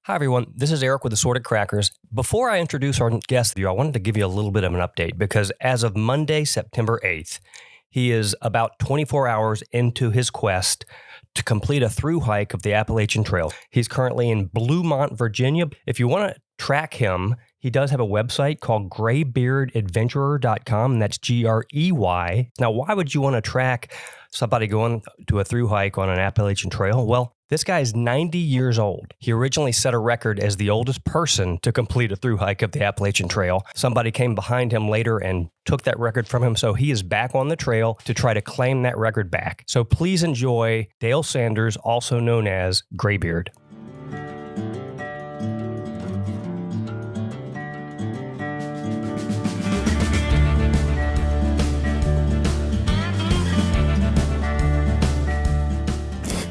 Hi, everyone. This is Eric with Assorted Crackers. Before I introduce our guest, I wanted to give you a little bit of an update because as of Monday, September 8th, he is about 24 hours into his quest to complete a thru hike of the Appalachian Trail. He's currently in Bluemont, Virginia. If you want to track him, he does have a website called greybeardadventurer.com, and that's Grey. Now, why would you want to track somebody going to a thru hike on an Appalachian Trail? Well, this guy is 90 years old. He originally set a record as the oldest person to complete a thru hike of the Appalachian Trail. Somebody came behind him later and took that record from him, so he is back on the trail to try to claim that record back. So please enjoy Dale Sanders, also known as Greybeard.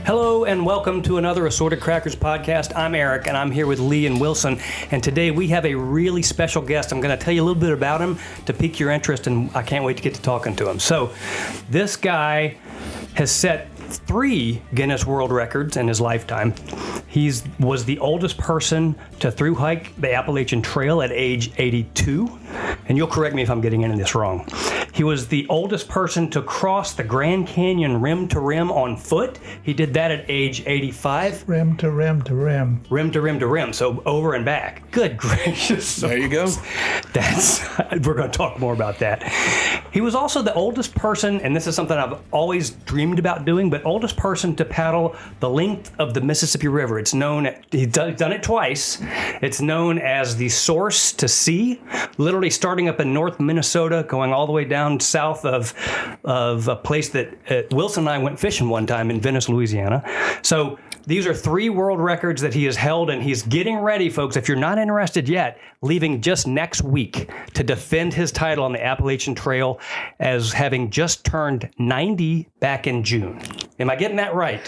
Hello and welcome to another Assorted Crackers podcast. I'm Eric and I'm here with Lee and Wilson. And today we have a really special guest. I'm going to tell you a little bit about him to pique your interest, and I can't wait to get to talking to him. So this guy has set 3 Guinness World Records in his lifetime. He was the oldest person to thru hike the Appalachian Trail at age 82. And you'll correct me if I'm getting into this wrong. He was the oldest person to cross the Grand Canyon rim to rim on foot. He did that at age 85. Rim to rim to rim. Rim to rim to rim, so over and back. Good gracious. There you go. We're going to talk more about that. He was also the oldest person, and this is something I've always dreamed about doing, but oldest person to paddle the length of the Mississippi River. It's known, he's done it twice. It's known as the source to sea, literally starting up in North Minnesota, going all the way down south of a place that Wilson and I went fishing one time in Venice, Louisiana. So these are 3 world records that he has held, and he's getting ready, folks. If you're not interested yet, leaving just next week to defend his title on the Appalachian Trail as having just turned 90 back in June. Am I getting that right?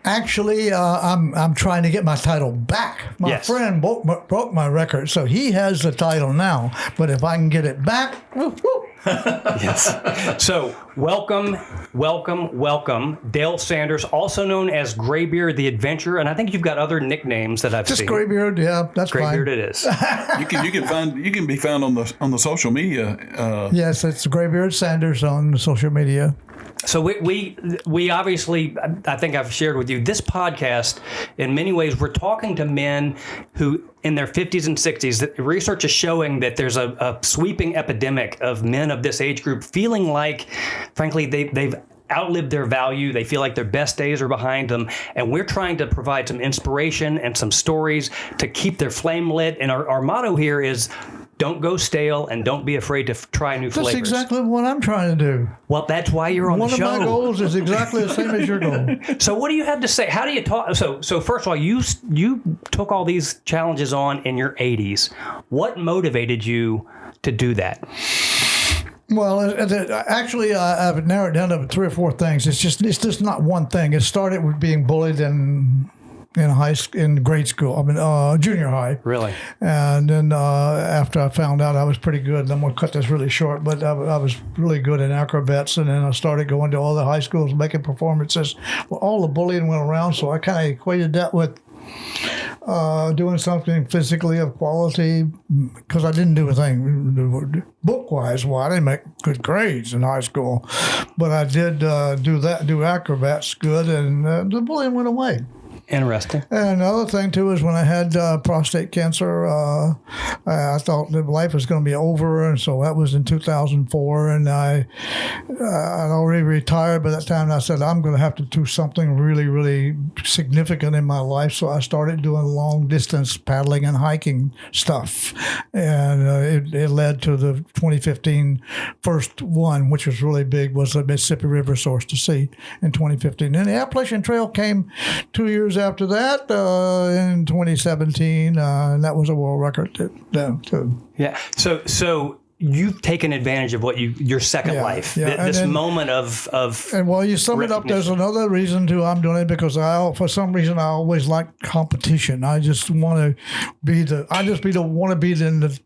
Actually, I'm trying to get my title back. My friend broke my record, so he has the title now. But if I can get it back, woo-hoo. Yes. So welcome, Dale Sanders, also known as Greybeard the Adventurer, and I think you've got other nicknames that I've seen. Just Greybeard, yeah, that's Greybeard fine. It is. You can be found on the social media. Yes, it's Greybeard Sanders on social media. So we obviously, I think I've shared with you, this podcast, in many ways, we're talking to men who, in their 50s and 60s, the research is showing that there's a sweeping epidemic of men of this age group feeling like, frankly, they've outlived their value. They feel like their best days are behind them. And we're trying to provide some inspiration and some stories to keep their flame lit. And our motto here is, don't go stale and don't be afraid to try new flavors. That's exactly what I'm trying to do. Well, that's why you're on the show. One of my goals is exactly the same as your goal. So what do you have to say? How do you talk? So first of all, you took all these challenges on in your 80s. What motivated you to do that? Well, actually, I've narrowed it down to 3 or 4 things. It's just not one thing. It started with being bullied in grade school. Junior high. Really? And then after I found out I was pretty good, and I'm going to cut this really short, but I was really good in acrobats, and then I started going to all the high schools making performances. Well, all the bullying went around, so I kind of equated that with doing something physically of quality, because I didn't do a thing book-wise. Well, I didn't make good grades in high school, but I did do acrobats good, and the bullying went away. Interesting. And another thing, too, is when I had prostate cancer, I thought that life was going to be over, and so that was in 2004, and I'd already retired by that time, and I said, I'm going to have to do something really, really significant in my life, so I started doing long-distance paddling and hiking stuff, and it led to the 2015 first one, which was really big, was the Mississippi River Source to Sea in 2015. And the Appalachian Trail came 2 years after that, in 2017, and that was a world record too. Yeah. So you've taken advantage of your second life, this moment of. And while you sum it up, there's another reason too I'm doing it, because for some reason I always like competition. I just want to be in the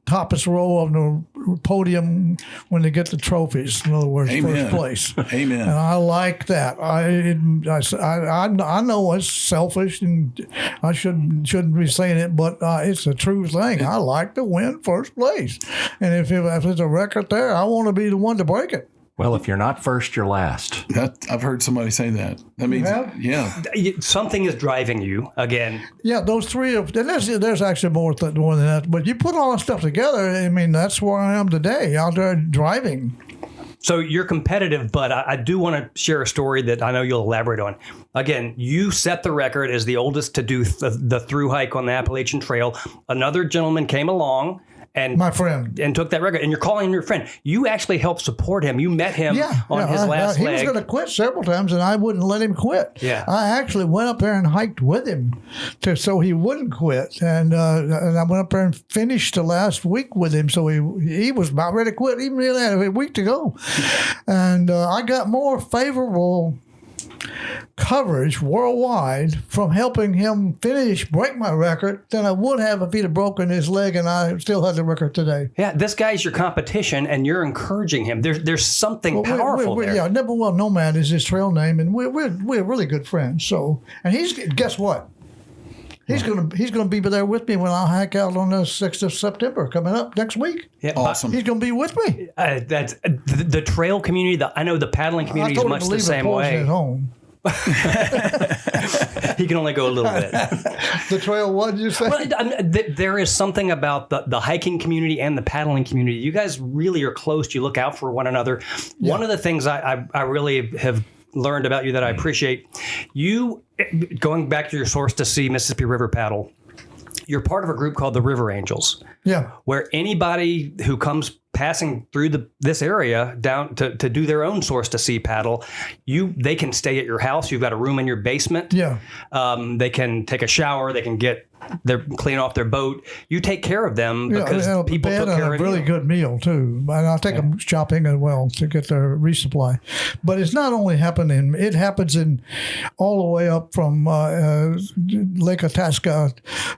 toppest row of the podium when they get the trophies. In other words, Amen. first place. Amen. And I like that. I know it's selfish and I shouldn't be saying it, but it's a true thing. I like to win first place, and if there's a record there, I want to be the one to break it. Well, if you're not first, you're last. I've heard somebody say that. That means, yeah. Something is driving you again. Yeah, those three there's actually more than that. But you put all that stuff together, I mean, that's where I am today, out there driving. So you're competitive, but I do want to share a story that I know you'll elaborate on. Again, you set the record as the oldest to do the thru hike on the Appalachian Trail. Another gentleman came along and my friend, and took that record. And you're calling him your friend. You actually helped support him. You met him on his last leg. He was going to quit several times, and I wouldn't let him quit. Yeah. I actually went up there and hiked with him so he wouldn't quit. And I went up there and finished the last week with him. So he was about ready to quit. Even he had a week to go. And I got more favorable coverage worldwide from helping him break my record than I would have if he'd have broken his leg and I still had the record today. Yeah, this guy's your competition and you're encouraging him. There's something powerful there. Yeah, Well Nomad is his trail name, and we're really good friends. So, and guess what? He's gonna be there with me when I hike out on the 6th of September coming up next week. Yeah, awesome. He's gonna be with me. That's the trail community. I know the paddling community is much the same way. At home. He can only go a little bit. The trail, what did you say? Well, there is something about the hiking community and the paddling community. You guys really are close. You look out for one another. Yeah. One of the things I really have learned about you that I appreciate, you going back to your source to see Mississippi River paddle, you're part of a group called the River Angels. Yeah. Where anybody who comes passing through this area down to do their own source to sea paddle, they can stay at your house. You've got a room in your basement. Yeah. They can take a shower. They can clean off their boat. You take care of them because people took care of you. A really good meal too. And I take them shopping as well to get their resupply. But it's not only happening; it happens in all the way up from Lake Itasca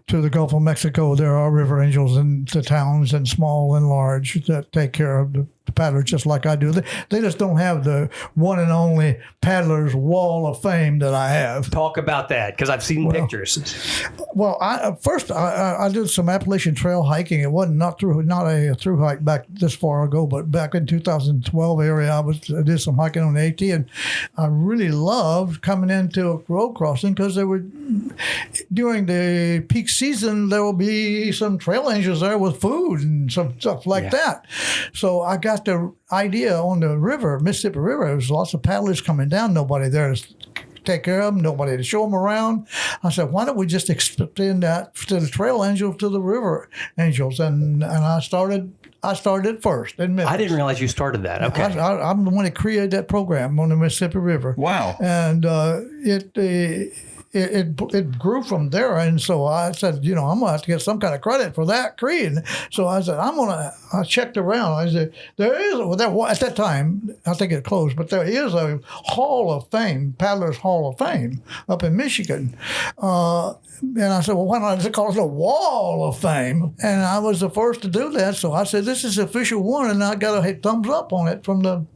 to the Gulf of Mexico. There are river angels in the towns, and small and large, that take care of the paddlers just like I do. They just don't have the one and only paddler's wall of fame that I have. Talk about that, because I've seen pictures. Well, I did some Appalachian Trail hiking. It wasn't not a through hike back this far ago, but back in 2012 area, I did some hiking on the AT, and I really loved coming into a road crossing because during the peak season there will be some trail angels there with food and some stuff like that. So I got the idea on the river, Mississippi River. There was lots of paddlers coming down, nobody there to take care of them, nobody to show them around. I said, why don't we just extend that to the trail angels to the river angels? And I started it first in Memphis. I didn't realize you started that. Okay. I'm the one that created that program on the Mississippi River. Wow. And it grew from there, and so I said, I'm gonna have to get some kind of credit for that creed. So I said, I checked around. I said, at that time, I think it closed, but there is a Hall of Fame, Paddlers Hall of Fame, up in Michigan. And I said, well, why not just call it a Wall of Fame? And I was the first to do that, so I said, this is the official one, and I got a thumbs up on it from the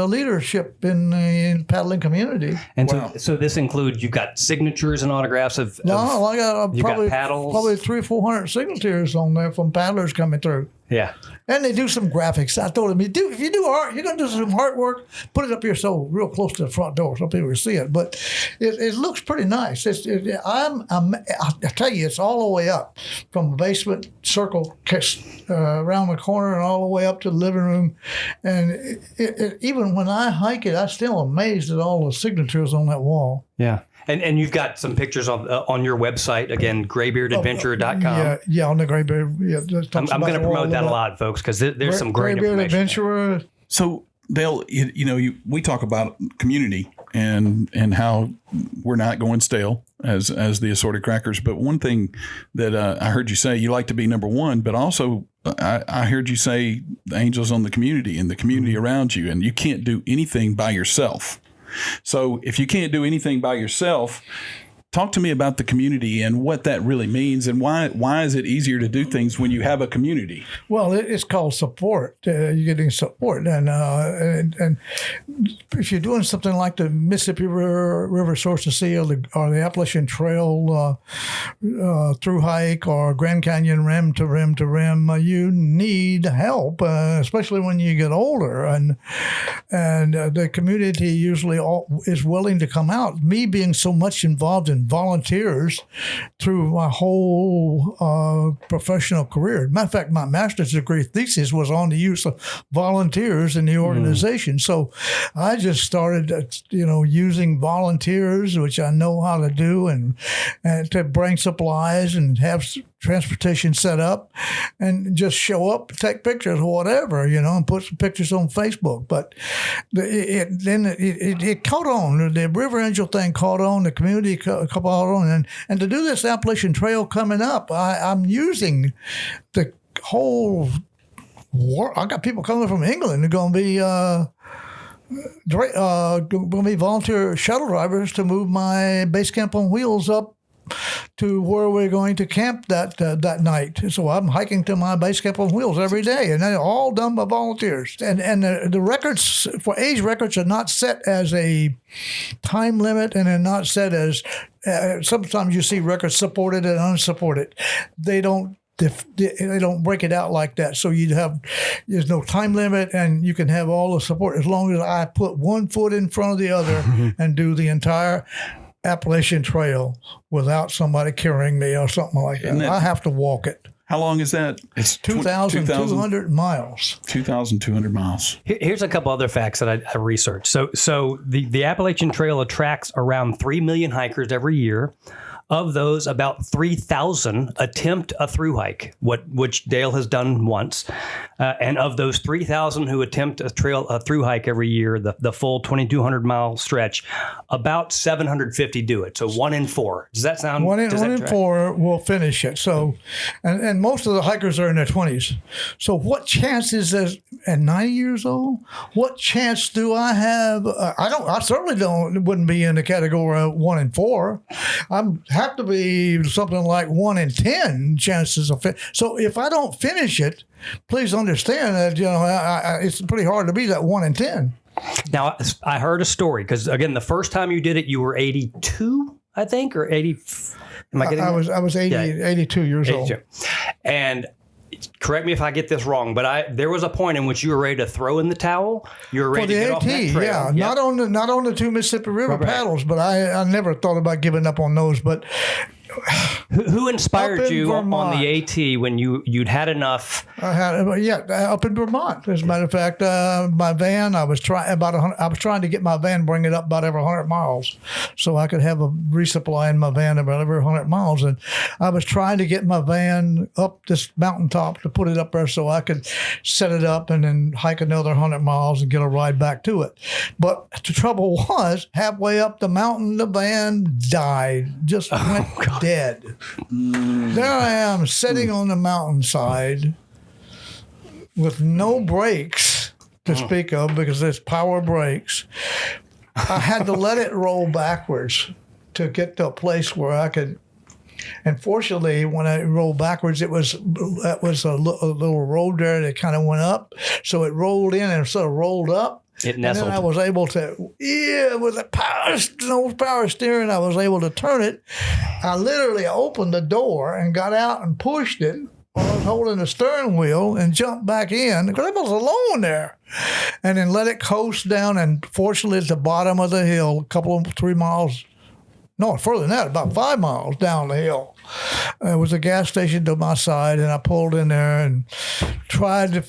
leadership in the paddling community. And so this includes, you've got signatures and autographs of I got got paddles. Probably 300 or 400 signatures on there from paddlers coming through. Yeah. And they do some graphics. I told them, if you do art, you're going to do some artwork, put it up here real close to the front door so people can see it. But it looks pretty nice. I tell you, it's all the way up from the basement circle around the corner and all the way up to the living room. And even when I hike it, I'm still amazed at all the signatures on that wall. Yeah. And you've got some pictures on your website, again, greybeardadventurer.com. Yeah, on the Greybeard. Yeah, I'm going to promote that a lot, folks, because there's some great information. Greybeard Adventurer. So, Dale, we talk about community and how we're not going stale as the assorted crackers. But one thing that I heard you say, you like to be number one, but also I heard you say the angels on the community and the community around you, and you can't do anything by yourself. So if you can't do anything by yourself, Talk to me about the community and what that really means, and why is it easier to do things when you have a community? Well, it's called support. You're getting support, and if you're doing something like the Mississippi River Source to Sea or the Appalachian Trail through hike or Grand Canyon rim to rim to rim, you need help, especially when you get older, and the community usually is willing to come out. Me being so much involved in volunteers through my whole professional career. Matter of fact, my master's degree thesis was on the use of volunteers in the organization. So I just started, using volunteers, which I know how to do, and to bring supplies and have transportation set up, and just show up, take pictures or whatever, and put some pictures on Facebook. But it caught on. The River Angel thing caught on. The community caught on, and to do this Appalachian Trail coming up, I'm using the whole. I got people coming from England. They're going to be volunteer shuttle drivers to move my base camp on wheels up to where we're going to camp that night. So I'm hiking to my base camp on wheels every day, and they're all done by volunteers. And the records for age records are not set as a time limit, and they're not set as sometimes you see records supported and unsupported. They don't break it out like that. So there's no time limit, and you can have all the support as long as I put one foot in front of the other and do the entire Appalachian Trail without somebody carrying me or something like that. I have to walk it. How long is that? It's 2,200 miles. 2,200 miles. Here's a couple other facts that I researched. So the Appalachian Trail attracts around 3 million hikers every year. Of those, about 3,000 attempt a thru hike, which Dale has done once. And of those 3,000 who attempt a thru hike every year, the full 2,200 mile stretch, about 750 do it. So 1 in 4. Does that sound? One in 4 will finish it. So, and most of the hikers are in their 20s. So what chance is there at 90 years old? What chance do I have? I certainly wouldn't be in the category of 1 in 4. Have to be something like 1 in 10 chances of So if I don't finish it, please understand that it's pretty hard to be that 1 in 10. Now I heard a story because again, the first time you did it, you were 82, I think, or 80. Am I getting? I was 82 years 82. Old. And correct me if I get this wrong, but there was a point in which you were ready to throw in the towel. You were ready to get off that trail. Yeah, yep. not on the 2 Mississippi River paddles, but I never thought about giving up on those. But who inspired you on the AT when you'd had enough? Up in Vermont. As a matter of fact, my van, I was trying to get my van, bring it up about every 100 miles, so I could have a resupply in my van about every 100 miles. And I was trying to get my van up this mountaintop to put it up there so I could set it up and then hike another 100 miles and get a ride back to it. But the trouble was, halfway up the mountain, the van died. Just went dead. There I am sitting on the mountainside with no brakes to speak of because there's power brakes. I had to let it roll backwards to get to a place where I could. And fortunately, when I rolled backwards, that was a little road there that kind of went up. So it rolled in and sort of rolled up. It nestled. And then I was able to, with the power steering, I was able to turn it. I literally opened the door and got out and pushed it. I was holding the steering wheel and jumped back in because I was alone there. And then let it coast down. And fortunately, at the bottom of the hill, 3 miles, no, further than that, about 5 miles down the hill, there was a gas station to my side. And I pulled in there and tried to...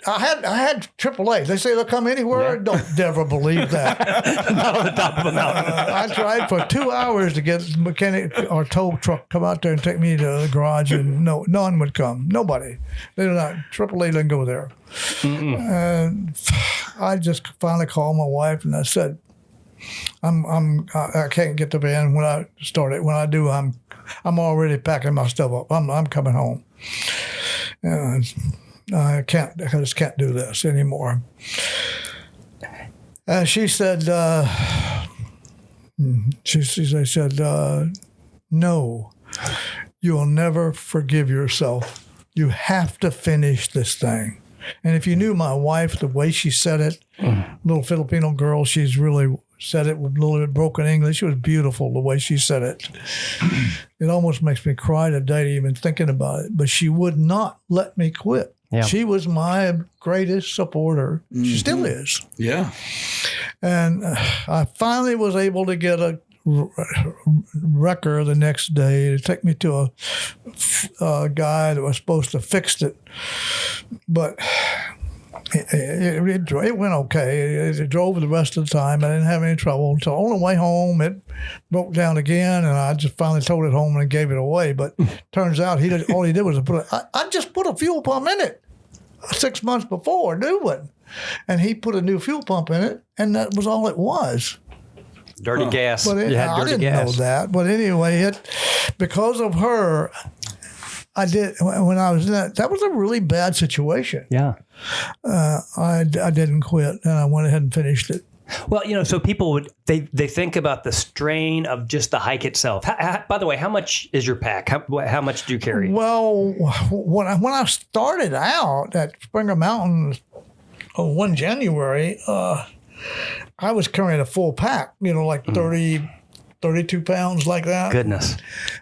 I had AAA. They say they'll come anywhere. Yeah. Don't ever believe that. Not on the top of a mountain. I tried for 2 hours to get a mechanic or tow truck come out there and take me to the garage, and none would come. Nobody. They're not. AAA didn't go there. And I just finally called my wife and I said, I can't get the van when I start it. When I do, I'm already packing my stuff up. I'm coming home. And I just can't do this anymore. She said, They said, no, you'll never forgive yourself. You have to finish this thing. And if you knew my wife, the way she said it, little Filipino girl, she's really said it with a little bit broken English. It was beautiful the way she said it. It almost makes me cry today even thinking about it. But she would not let me quit. Yeah. She was my greatest supporter. She still is. Yeah. And I finally was able to get a wrecker the next day to take me to a guy that was supposed to fix it. But it went okay. It drove the rest of the time. I didn't have any trouble. So on the way home, it broke down again, and I just finally towed it home and gave it away. But turns out all he did was I just put a fuel pump in it 6 months before, a new one. And he put a new fuel pump in it, and that was all it was. Dirty gas. But I didn't know that. But anyway, because of her, I did, when I was in that was a really bad situation. Yeah. I didn't quit, and I went ahead and finished it. Well, so people they think about the strain of just the hike itself. By the way, how much is your pack? How much do you carry? Well, when I started out at Springer Mountain on 1 January, I was carrying a full pack, like 30, 32 pounds like that. Goodness.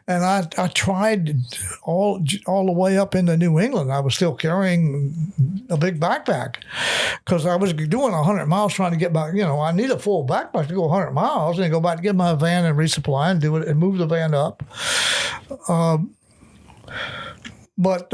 And I tried all the way up into New England. I was still carrying a big backpack because I was doing 100 miles trying to get back. I need a full backpack to go 100 miles and go back to get my van and resupply and do it and move the van up. But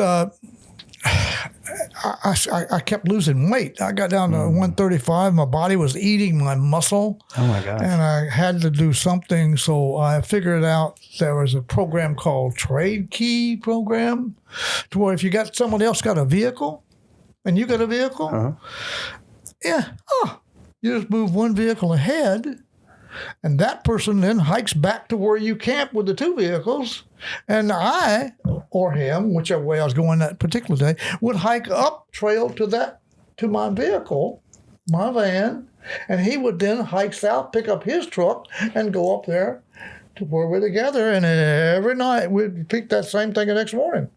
I kept losing weight. I got down to 135. My body was eating my muscle. Oh, my gosh. And I had to do something. So I figured out there was a program called Trade Key program, to where if you got somebody else got a vehicle and you got a vehicle, you just move one vehicle ahead. And that person then hikes back to where you camp with the two vehicles. And I, or him, whichever way I was going that particular day, would hike up trail to my vehicle, my van, and he would then hike south, pick up his truck, and go up there to where we're together. And every night we'd repeat that same thing the next morning.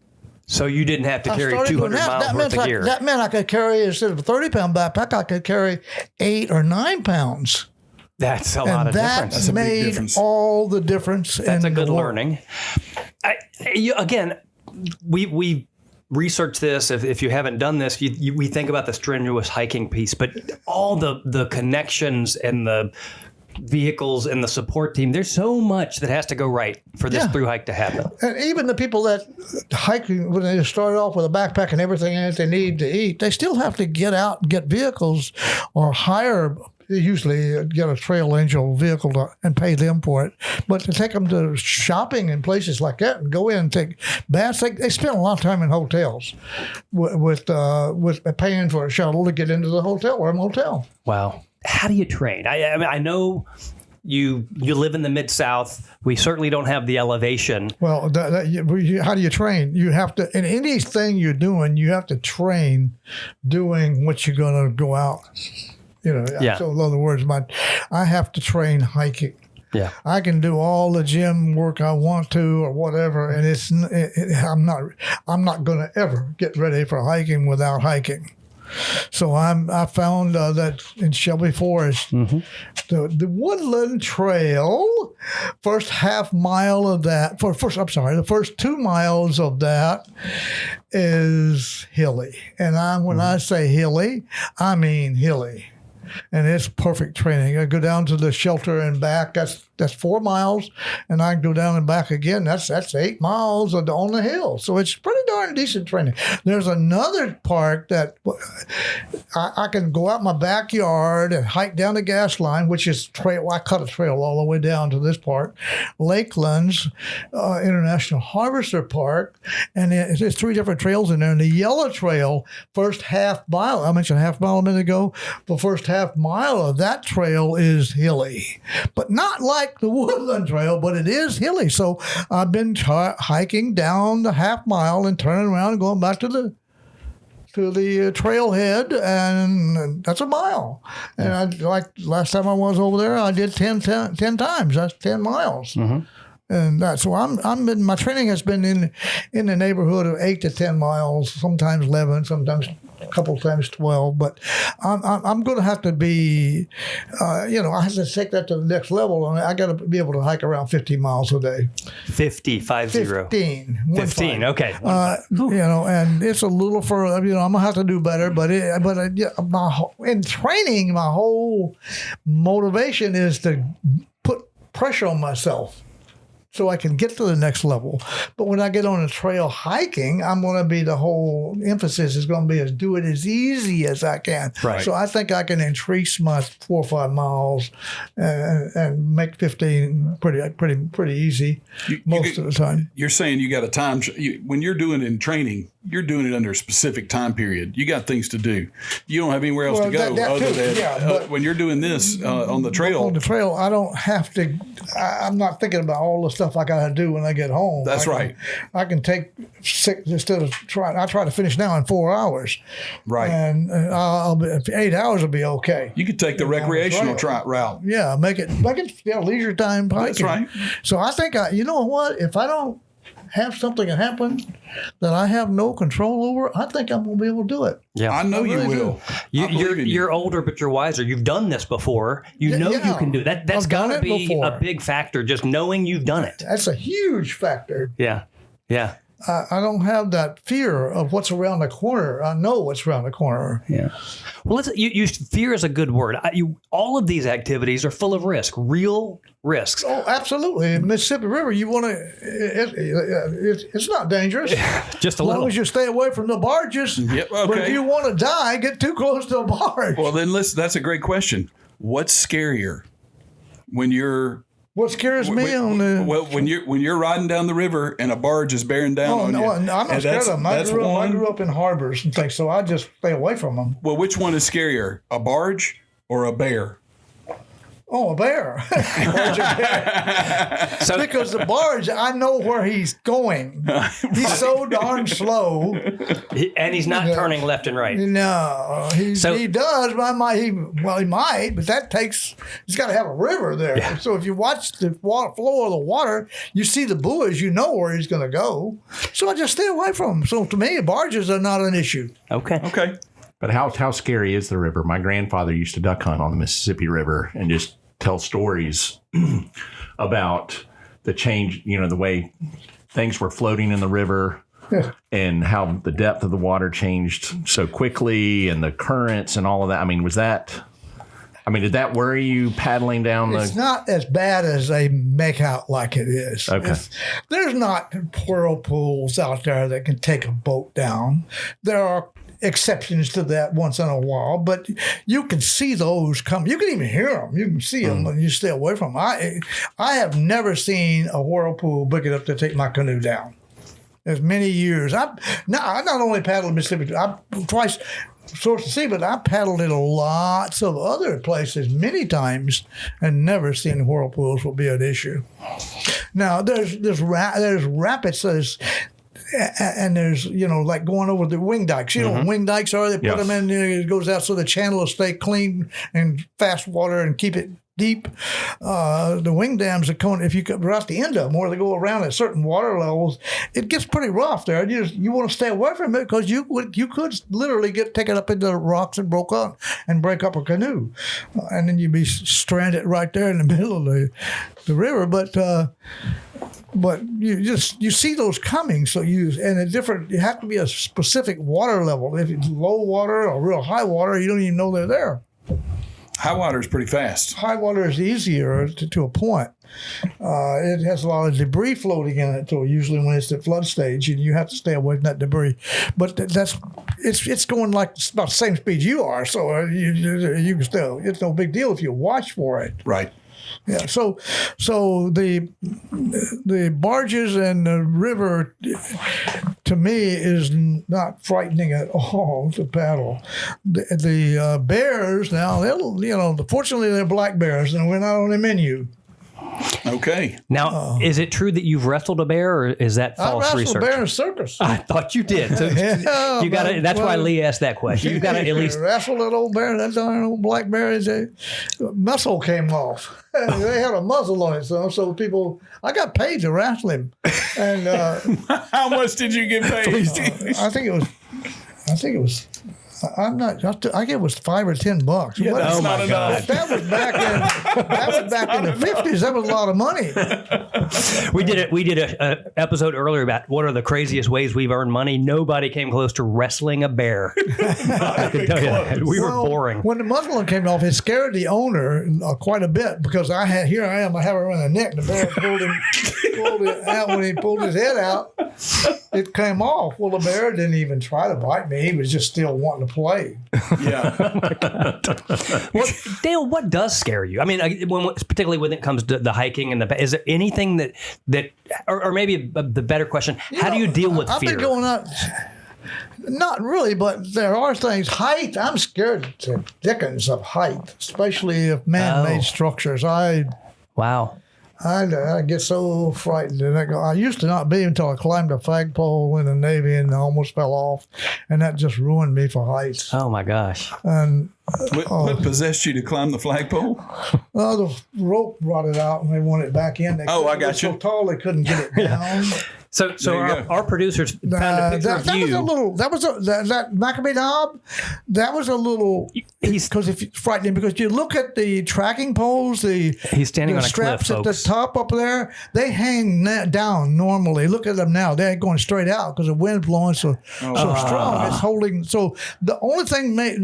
So you didn't have to carry 200 miles worth of gear. That meant I could carry, instead of a 30-pound backpack, I could carry 8 or 9 pounds. That's a lot of difference. That made all the difference. That's a good learning. Again, we research this. If you haven't done this, we think about the strenuous hiking piece, but all the connections and the vehicles and the support team, there's so much that has to go right for this thru hike to happen. And even the people that hiking, when they start off with a backpack and everything that they need to eat, they still have to get out and get vehicles or hire. They usually get a Trail Angel vehicle and pay them for it. But to take them to shopping and places like that and go in and take baths, they spend a lot of time in hotels with paying for a shuttle to get into the hotel or a motel. Wow. How do you train? I know you live in the Mid-South. We certainly don't have the elevation. Well, how do you train? You have to, in anything you're doing, you have to train doing what you're going to go out. So in other words, I have to train hiking. Yeah, I can do all the gym work I want to or whatever, and I'm not going to ever get ready for hiking without hiking. So I found that in Shelby Forest, the Woodland Trail, first half mile of that, the first 2 miles of that is hilly, and when I say hilly, I mean hilly. And it's perfect training. I go down to the shelter and back. That's 4 miles, and I can go down and back again. That's 8 miles on the hill. So it's pretty darn decent training. There's another park that I can go out my backyard and hike down the gas line, which is trail. I cut a trail all the way down to this park, Lakelands International Harvester Park, and there's 3 different trails in there. And the Yellow Trail, first half mile. I mentioned half mile a minute ago. The first half mile of that trail is hilly, but not like the Woodland Trail, but it is hilly. So I've been hiking down the half mile and turning around and going back to to the trailhead, and that's a mile. And last time I was over there, I did 10 times. That's 10 miles. Mm-hmm. And so my training has been in the neighborhood of 8 to 10 miles, sometimes 11, sometimes a couple of times 12. But I'm going to have to be, I have to take that to the next level, and I got to be able to hike around 15 miles a day. 50. 15. 15. Okay. And it's a little further. I'm gonna have to do better. But in training, my whole motivation is to put pressure on myself, so I can get to the next level. But when I get on a trail hiking, the whole emphasis is going to be do it as easy as I can. Right. So I think I can increase my 4 or 5 miles and make 15 pretty easy most of the time. You're saying you got a time, when you're doing it in training, you're doing it under a specific time period. You got things to do. You don't have anywhere else to go other than when you're doing this on the trail. On the trail, I don't have to. I'm not thinking about all the stuff I got to do when I get home. That's right. I can take 6 instead of trying. I try to finish now in 4 hours. Right. And 8 hours will be okay. You could take the recreational route. Yeah, make it leisure time hiking. That's right. So I think you know what? If I don't have something that happen that I have no control over, I think I'm going to be able to do it. Yeah, I know you will. You're older, but you're wiser. You've done this before. You can do it. That's got to be a big factor, just knowing you've done it. That's a huge factor. Yeah. I don't have that fear of what's around the corner. I know what's around the corner. Yeah. Well, fear is a good word. All of these activities are full of risk, real risks. Oh, absolutely. In Mississippi River, you want to. It's not dangerous. Just a little. As little. long as you stay away from the barges. Yep. Okay. But if you want to die, get too close to a barge. Well, then listen. That's a great question. What's scarier when you're? What scares me when you're riding down the river and a barge is bearing down on you. I'm not scared of them. I grew up in harbors and things, so I just stay away from them. Well, which one is scarier, a barge or a bear? Oh, a bear. Because the barge, I know where he's going. He's so darn slow. And he's not turning left and right. No, he does. But he might, but he's got to have a river there. Yeah. So if you watch the flow of the water, you see the buoys, you know where he's going to go. So I just stay away from him. So to me, barges are not an issue. Okay. But how scary is the river? My grandfather used to duck hunt on the Mississippi River and just tell stories about the change, the way things were floating in the river and how the depth of the water changed so quickly and the currents and all of that. I mean, did that worry you paddling down It's not as bad as they make out like it is. Okay. There's not whirlpools out there that can take a boat down. There are exceptions to that once in a while, but you can see those come. You can even hear them. You can see them when you stay away from them. I have never seen a whirlpool big enough to take my canoe down. There's many years. I not only paddled Mississippi, I twice source to sea, but I paddled in lots of other places many times and never seen whirlpools will be an issue. Now there's rapids. And there's, like going over the wing dikes. You know what wing dikes are? They put them in there, it goes out so the channel will stay clean and fast water and keep it deep. The wing dams are coming, if you go out the end of them, where they go around at certain water levels, it gets pretty rough there. You want to stay away from it because you could literally get taken up into the rocks and break up a canoe. And then you'd be stranded right there in the middle of the river. But you see those coming, so you have to be a specific water level. If it's low water or real high water, you don't even know they're there. High water is pretty fast. High water is easier to a point. It has a lot of debris floating in it, so usually when it's at flood stage, and you have to stay away from that debris. But it's going like about the same speed you are, so you can still. It's no big deal if you watch for it. Right. Yeah, so the barges and the river, to me, is not frightening at all to paddle. The bears now, fortunately they're black bears, and we're not on the menu. Okay. Now, is it true that you've wrestled a bear, or is that false I wrestled research? a bear in a circus. I thought you did. So Yeah, you got to. That's why well, Lee asked that question. You got to at least. wrestle that old bear. That darn old black bear. The muzzle came off. They had a muzzle on it, so people. I got paid to wrestle him, and How much did you get paid? I think it was. I'm not. I think it was $5 or $10. Yeah, that's Oh, not my enough. That was back in the 50s. That was a lot of money. We did a episode earlier about what are the craziest ways we've earned money. Nobody came close to wrestling a bear. I can tell you that. We were boring. When the muzzle came off, it scared the owner quite a bit because I have it around the neck. The bear pulled it out. When he pulled his head out, it came off. Well, the bear didn't even try to bite me. He was just still wanting to play. Yeah. Well, Dale, what does scare you? I mean, particularly when it comes to the hiking and is there anything that or maybe the better question, how do you deal with I've fear? been going up. Not really, but there are things. Height, I'm scared to dickens of height, especially of man-made structures. Wow. I get so frightened. And I used to not be until I climbed a flagpole in the Navy and I almost fell off. And that just ruined me for heights. Oh, my gosh. And What possessed you to climb the flagpole? the rope rotted out and they wanted it back in. I got So you. tall they couldn't get it down. So There you go. our producers found a picture of you. That Maccabee knob, that was a little, because if it's frightening, because you look at the tracking poles, He's standing on a cliff, straps at the folks. top up there, they hang down normally. Look at them now; they ain't going straight out because the wind's blowing so strong. It's holding. So the only thing made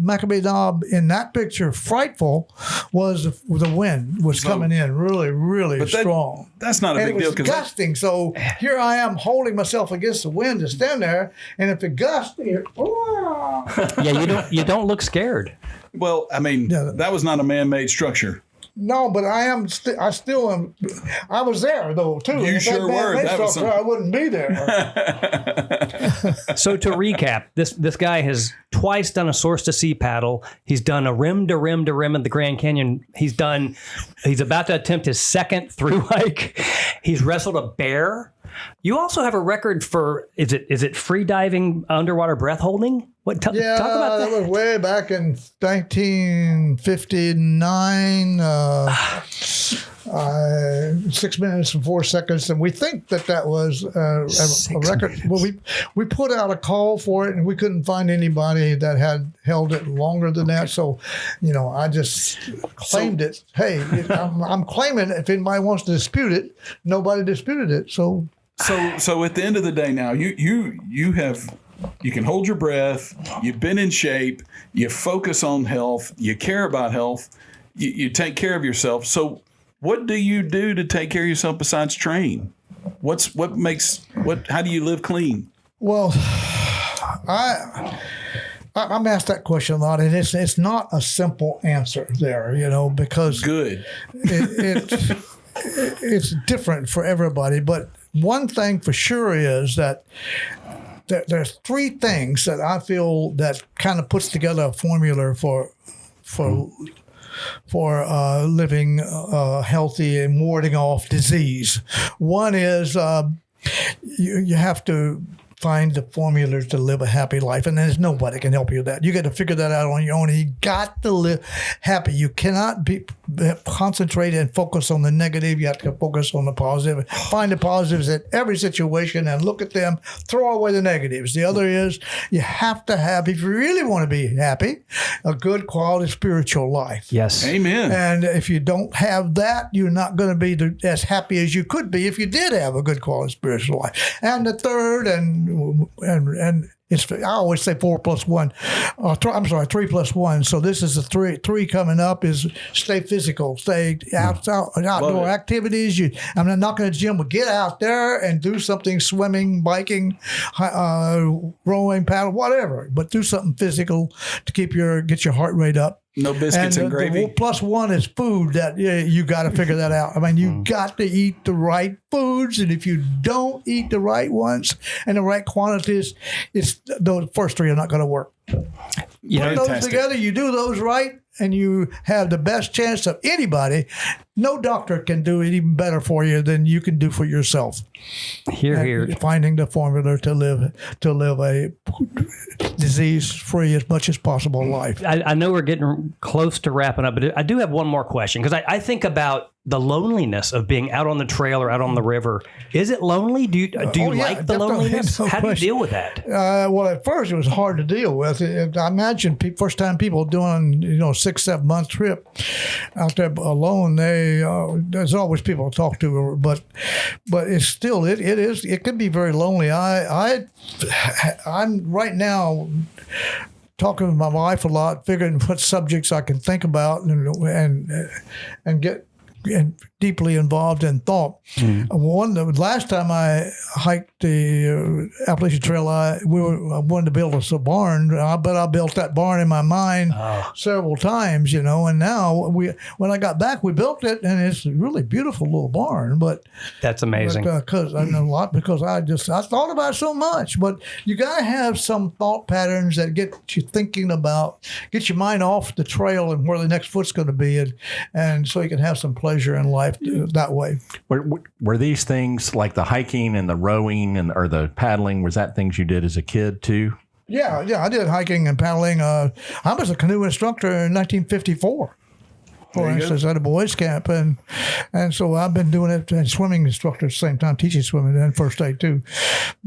Maccabee knob in that picture frightful was the wind was coming in really strong. That's not a And big it deal was because gusting. So here I am holding myself against the wind to stand there, and if it gusts, Yeah, you don't look scared. well, I mean, that was not a man-made structure. no, but I am. I still am. I was there though too. You If sure were. man-made That was structure, I wouldn't be there. So to recap, this guy has twice done a source to sea paddle. He's done a rim to rim to rim at the Grand Canyon. He's about to attempt his second thru hike. He's wrestled a bear. You also have a record for is it free diving underwater breath holding? What talk about that? That was way back in 1959. 6 minutes and 4 seconds, and we think that was a record. Well, we put out a call for it, and we couldn't find anybody that had held it longer than that. So, I just claimed it. Hey, I'm claiming it. If anybody wants to dispute it, nobody disputed it. So at the end of the day, now you can hold your breath. You've been in shape. You focus on health. You care about health. You take care of yourself. So, what do you do to take care of yourself besides train? How do you live clean? Well, I'm asked that question a lot, and it's not a simple answer there, because Good. it's different for everybody. But one thing for sure is that there's three things that I feel that kind of puts together a formula for living healthy and warding off disease. One is you have to find the formula to live a happy life, and there's nobody can help you with that. You got to figure that out on your own. You got to live happy. You cannot concentrate and focus on the negative. You have to focus on the positive. Find the positives in every situation and look at them. Throw away the negatives. The other is you have to have, if you really want to be happy, a good quality spiritual life. Yes. Amen. And if you don't have that, you're not going to be as happy as you could be if you did have a good quality spiritual life. And the third, and it's, I always say 4 plus 1. 3 plus 1. So this is the three coming up is stay physical, stay outdoor activities. I'm not going to gym, but get out there and do something, swimming, biking, rowing, paddle, whatever. But do something physical to get your heart rate up. No biscuits and gravy. The plus 1 is food. That you got to figure that out. I mean, you got to eat the right foods, and if you don't eat the right ones and the right quantities, the first three are not going to work. Put those together, you do those right, and you have the best chance of anybody, no doctor can do it even better for you than you can do for yourself. Here. Finding the formula to live a disease-free as much as possible life. I know we're getting close to wrapping up, but I do have one more question, because I think about the loneliness of being out on the trail or out on the river. Is it lonely? Do you like the loneliness? No How do you question. deal with that? Well, at first it was hard to deal with. I imagine first time people doing 6-7 month trip out there alone, there's always people to talk to, but it's still it can be very lonely. I'm right now talking with my wife a lot, figuring what subjects I can think about and get deeply involved in thought. The last time I hiked the Appalachian Trail, I wanted to build us a barn, but I built that barn in my mind several times, and now when I got back, we built it, and it's a really beautiful little barn. But that's amazing. Because I know a lot, because I thought about it so much. But you got to have some thought patterns that get you thinking about, get your mind off the trail and where the next foot's going to be, and so you can have some pleasure in life that way. Were these things like the hiking and the rowing or the paddling? Was that things you did as a kid too? Yeah, I did hiking and paddling. I was a canoe instructor in 1954. For instance, at a boys' camp, and so I've been doing it, and swimming instructor at the same time, teaching swimming and first aid too.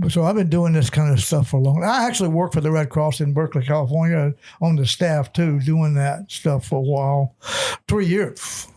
So I've been doing this kind of stuff for a long time. I actually worked for the Red Cross in Berkeley, California, on the staff too, doing that stuff for a while. 3 years.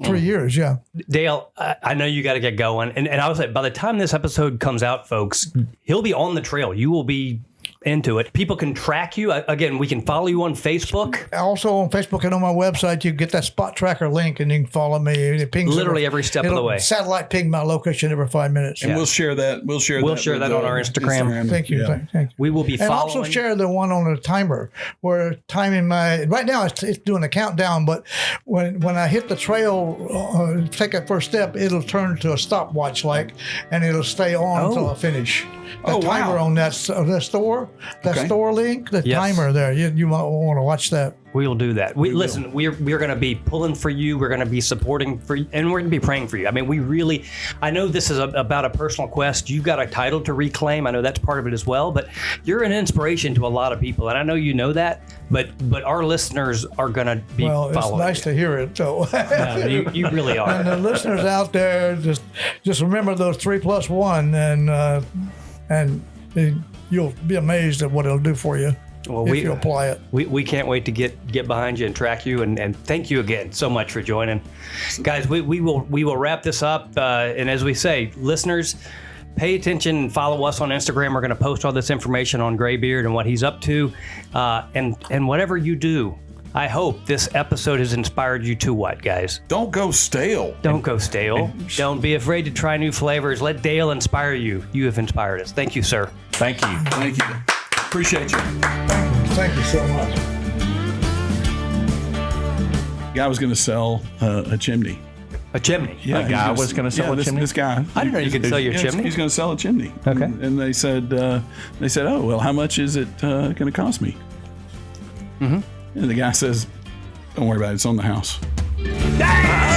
3 years, yeah. Dale, I know you got to get going, and I was like, by the time this episode comes out, folks, he'll be on the trail. You will be into it. People can track you. Again, we can follow you on Facebook. Also on Facebook and on my website, you get that spot tracker link, and you can follow me. It pings literally every step of the way. Satellite ping my location every 5 minutes. And we'll share that. We'll share that on our Instagram. Thank you. Yeah. Thank you. We will be and following. also share the one on the timer, where timing right now it's doing a countdown, but when I hit the trail, take that first step, it'll turn to a stopwatch and it'll stay on until I finish. The timer on that store link, the timer there. You might want to watch that. We'll do that. We're going to be pulling for you. We're going to be supporting for you, and we're going to be praying for you. I mean, I know this is about a personal quest. You've got a title to reclaim. I know that's part of it as well, but you're an inspiration to a lot of people, and I know you know that, but our listeners are going to be following. Well, it's nice to hear it, so. No, you really are. And the listeners out there, just remember those 3+1, and you'll be amazed at what it'll do for you. Well, if you apply it. We can't wait to get behind you and track you, and thank you again so much for joining. Guys, we will wrap this up, and as we say, listeners, pay attention and follow us on Instagram. We're going to post all this information on Greybeard and what he's up to, and whatever you do, I hope this episode has inspired you to what, guys? Don't go stale. Don't go stale. Don't be afraid to try new flavors. Let Dale inspire you. You have inspired us. Thank you, sir. Thank you. Thank you. Appreciate you. Thank you so much. Guy was going to sell a chimney. A chimney? Yeah, A guy was going to sell a chimney? This guy. I didn't know you could sell your chimney. He's going to sell a chimney. Okay. And they said, oh, well, how much is it going to cost me? Mm-hmm. And the guy says, don't worry about it. It's on the house. Ah!